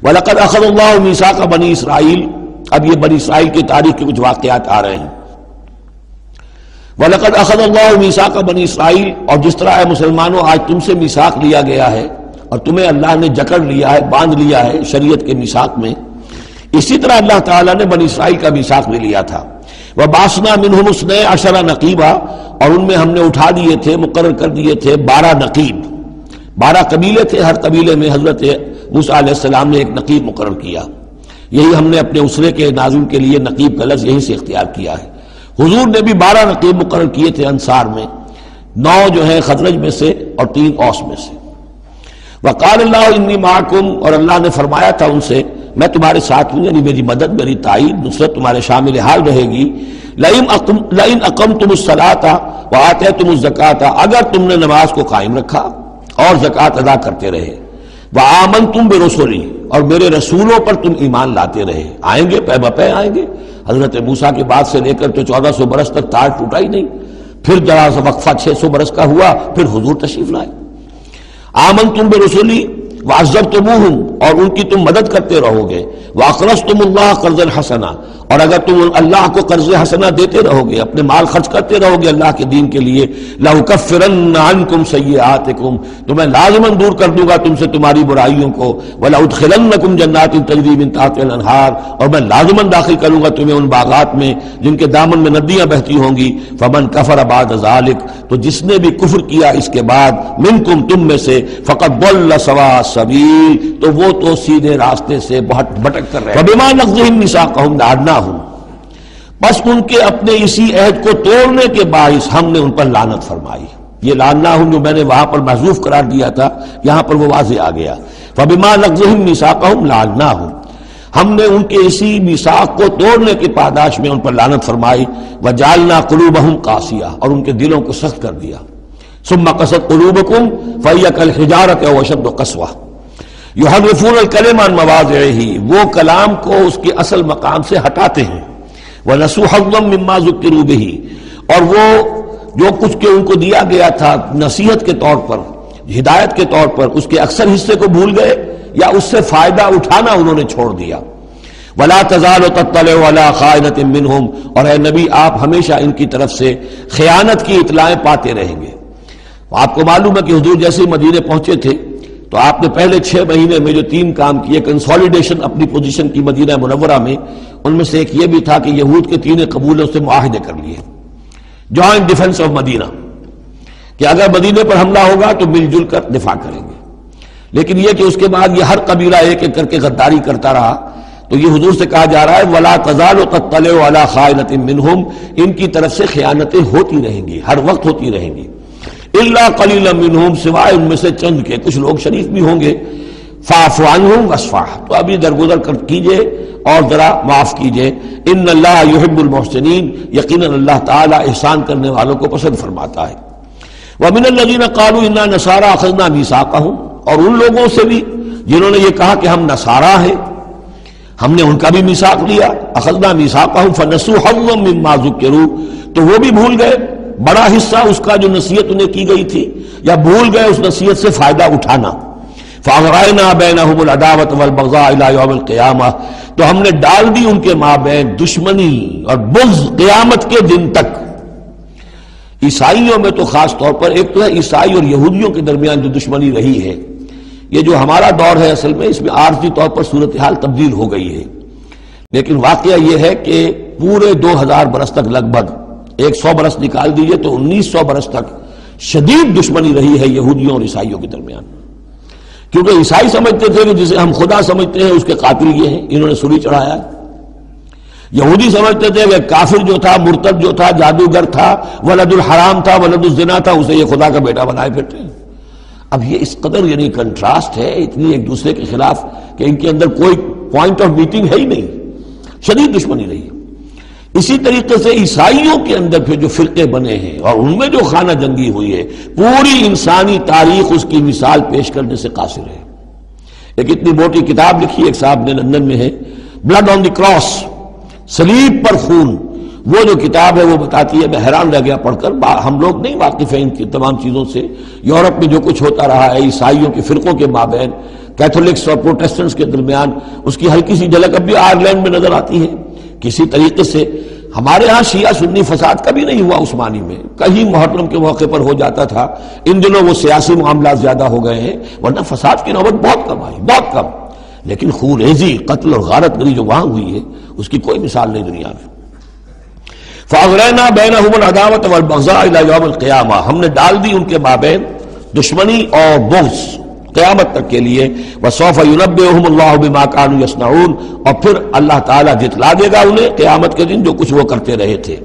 وَلَقَدْ أَخَذَ اللَّهُ مِيثَاقَ بَنِي اسرائیل، اب یہ بنی اسرائیل کی تاریخ کے کچھ واقعات آ رہے ہیں. وَلَقَدْ أَخَذَ اللَّهُ مِيثَاقَ بَنِي اسرائیل، اور جس طرح اے مسلمانوں آج تم سے میثاق لیا گیا ہے اور تمہیں اللہ نے جکڑ لیا ہے، باندھ لیا ہے شریعت کے میثاق میں، اسی طرح اللہ تعالیٰ نے بنی اسرائیل کا میثاق بھی لیا تھا. وَبَعَثْنَا مِنْهُمُ اثْنَيْ عَشَرَ نَقِيبًا، اور ان میں ہم نے اٹھا دیے تھے، مقرر کر دیے تھے 12 نقیب. 12 قبیلے تھے، ہر قبیلے میں حضرت موسیٰ علیہ السلام نے ایک نقیب مقرر کیا. یہی ہم نے اپنے اسرے کے ناظرین کے لیے نقیب کا لفظ یہیں سے اختیار کیا ہے. حضور نے بھی 12 نقیب مقرر کیے تھے انصار میں، 9 جو ہیں خزرج میں سے اور 3 اوس میں سے. وقال اللہ انی معکم، اور اللہ نے فرمایا تھا ان سے میں تمہارے ساتھ ہوں، یعنی میری مدد، میری تائید، نصرت تمہارے شامل حال رہے گی. لئن اقمتم الصلاۃ وآتیتم الزکاۃ، اگر تم نے نماز کو قائم رکھا اور زکوٰۃ ادا کرتے رہے. وآمنتم برسلی، اور میرے رسولوں پر تم ایمان لاتے رہے. آئیں گے، پے بپے آئیں گے. حضرت موسیٰ کے بعد سے لے کر تو 1400 برس تک تار ٹوٹا ہی نہیں. پھر ذرا سا وقفہ 600 برس کا ہوا، پھر حضور تشریف لائے. آمنتم برسلی وعزرتموہم، اور ان کی تم مدد کرتے رہو گے. واقرضتم اللہ قرضا حسنا، اور اگر تم اللہ کو قرض حسنا دیتے رہو گے، اپنے مال خرچ کرتے رہو گے اللہ کے دین کے لیے. لأکفرن عنکم سیئاتکم، تو میں لازماً دور کر دوں گا تم سے تمہاری برائیوں کو. ولأدخلنکم جنات تجری من تحتها الانہار، اور میں لازماً داخل کروں گا تمہیں ان باغات میں جن کے دامن میں ندیاں بہتی ہوں گی. فمن کفر بعد ذلک، تو جس نے بھی کفر کیا اس کے بعد، منکم تم میں سے، فقد ضل سواء السبیل، تو وہ تو سیدھے راستے سے بہت بھٹک کر رہے. وبما نقضهم ميثاقهم لعناهم، بس ان کے اپنے اسی عہد کو توڑنے کے باعث ہم نے ان پر لعنت فرمائی. یہ لعناهم جو میں نے وہاں پر محذوف قرار دیا تھا، یہاں پر وہ واضح آ گیا. وبما نقضهم ميثاقهم لعناهم، ہم نے ان کے اسی میثاق کو توڑنے کی پاداش میں ان پر لعنت فرمائی. وجعلنا قلوبهم قاسیہ، اور ان کے دلوں کو سخت کر دیا. ثم قست قلوبكم فهي كالحجارة أو أشد قسوة يحرفون الكلم عن مواضعه، وہ کلام کو اس کے اصل مقام سے ہٹاتے ہیں. ونسوا حظا مما ذکروا به، اور وہ جو کچھ کہ ان کو دیا گیا تھا نصیحت کے طور پر، ہدایت کے طور پر، اس کے اکثر حصے کو بھول گئے یا اس سے فائدہ اٹھانا انہوں نے چھوڑ دیا. ولا تزال تطلع على خائنة منهم، اور اے نبی آپ ہمیشہ ان کی طرف سے خیانت کی اطلاعیں پاتے رہیں گے. آپ کو معلوم ہے کہ حضور جیسے مدینے پہنچے تھے تو آپ نے پہلے 6 مہینے میں جو 3 کام کیے، کنسولیڈیشن اپنی پوزیشن کی مدینہ منورہ میں، ان میں سے ایک یہ بھی تھا کہ یہود کے 3 قبیلوں سے معاہدے کر لیے، جوائنٹ ڈیفنس آف مدینہ، کہ اگر مدینے پر حملہ ہوگا تو مل جل کر دفاع کریں گے. لیکن یہ کہ اس کے بعد یہ ہر قبیلہ ایک ایک کر کے غداری کرتا رہا، تو یہ حضور سے کہا جا رہا ہے وَلَا تَزَالُ تَطَّلِعُ عَلَىٰ خَائِنَةٍ مِّنْهُمْ، ان کی طرف سے خیانتیں ہوتی رہیں گی، ہر وقت ہوتی رہیں گی. الا قلیلا منہم، سوائے ان میں سے چند کے، کچھ لوگ شریف بھی ہوں گے. فاعف عنہم واصفح، تو ابھی درگزر کیجئے اور ذرا معاف کیجئے. ان اللہ یحب المحسنین، یقیناً اللہ تعالی احسان کرنے والوں کو پسند فرماتا ہے. ومن الذین قالوا انا نصارى اخذنا میثاقهم، اور ان لوگوں سے بھی جنہوں نے یہ کہا کہ ہم نصارہ ہیں، ہم نے ان کا بھی میثاق لیا. اخذنا میثاقهم فنسوا حظا مما ذکروا، تو وہ بھی بھول گئے بڑا حصہ اس کا جو نصیحت انہیں کی گئی تھی، یا بھول گئے اس نصیحت سے فائدہ اٹھانا. فَأَغْرَيْنَا بَيْنَهُمُ الْعَدَاوَةَ وَالْبَغْضَاءَ إِلَىٰ يَوْمِ الْقِيَامَةِ، تو ہم نے ڈال دی ان کے مابین دشمنی اور بغض قیامت کے دن تک. عیسائیوں میں تو خاص طور پر ایک تو ہے عیسائی اور یہودیوں کے درمیان جو دشمنی رہی ہے، یہ جو ہمارا دور ہے اصل میں اس میں عارضی طور پر صورتحال تبدیل ہو گئی ہے. لیکن واقعہ یہ ہے کہ پورے 2000 برس تک، لگ بھگ 100 برس نکال دیجئے تو 1900 برس تک شدید دشمنی رہی ہے یہودیوں اور عیسائیوں کے درمیان. کیونکہ عیسائی سمجھتے تھے کہ جسے ہم خدا سمجھتے ہیں اس کے قاتل یہ ہیں، انہوں نے سولی چڑھایا. یہودی سمجھتے تھے کہ کافر جو تھا، مرتد جو تھا، جادوگر تھا، ولد الحرام تھا، ولد الزنا تھا، اسے یہ خدا کا بیٹا بنائے پھرتے ہیں. اب یہ اس قدر یعنی کنٹراسٹ ہے اتنی ایک دوسرے کے خلاف کہ ان کے اندر کوئی پوائنٹ آف میٹنگ ہے ہی نہیں، شدید دشمنی رہی. اسی طریقے سے عیسائیوں کے اندر پھر جو فرقے بنے ہیں اور ان میں جو خانہ جنگی ہوئی ہے، پوری انسانی تاریخ اس کی مثال پیش کرنے سے قاصر ہے. ایک اتنی موٹی کتاب لکھی ایک صاحب نے، لندن میں ہے، بلڈ آن دی کراس، صلیب پر خون. وہ جو کتاب ہے وہ بتاتی ہے، میں حیران رہ گیا پڑھ کر. ہم لوگ نہیں واقف ہیں ان کی تمام چیزوں سے. یورپ میں جو کچھ ہوتا رہا ہے عیسائیوں کے فرقوں کے مابین، کیتھولکس اور پروٹیسٹنٹس کے درمیان اس کی ہلکی سی جھلک اب بھی آئرلینڈ میں نظر آتی ہے. کسی طریقے سے ہمارے ہاں شیعہ سنی فساد کبھی نہیں ہوا عثمانی میں، کہیں محرم کے موقع پر ہو جاتا تھا. ان دنوں وہ سیاسی معاملات زیادہ ہو گئے ہیں، ورنہ فساد کی نوبت بہت کم آئی، بہت کم. لیکن خونریزی، قتل اور غارت گری جو وہاں ہوئی ہے اس کی کوئی مثال نہیں دنیا میں. فَأَغْرَيْنَا بَيْنَهُمُ الْعَدَاوَةَ وَالْبَغْضَاءَ إِلَى يَوْمِ الْقِيَامَةِ، ہم نے ڈال دی ان کے مابین دشمنی اور بغض قیامت تک کے لیے. وَسَوْفَ يُنَبِّئُهُمُ اللَّهُ بِمَا كَانُوا يَصْنَعُونَ، اور پھر اللہ تعالیٰ جتلا دے گا انہیں قیامت کے دن جو کچھ وہ کرتے رہے تھے.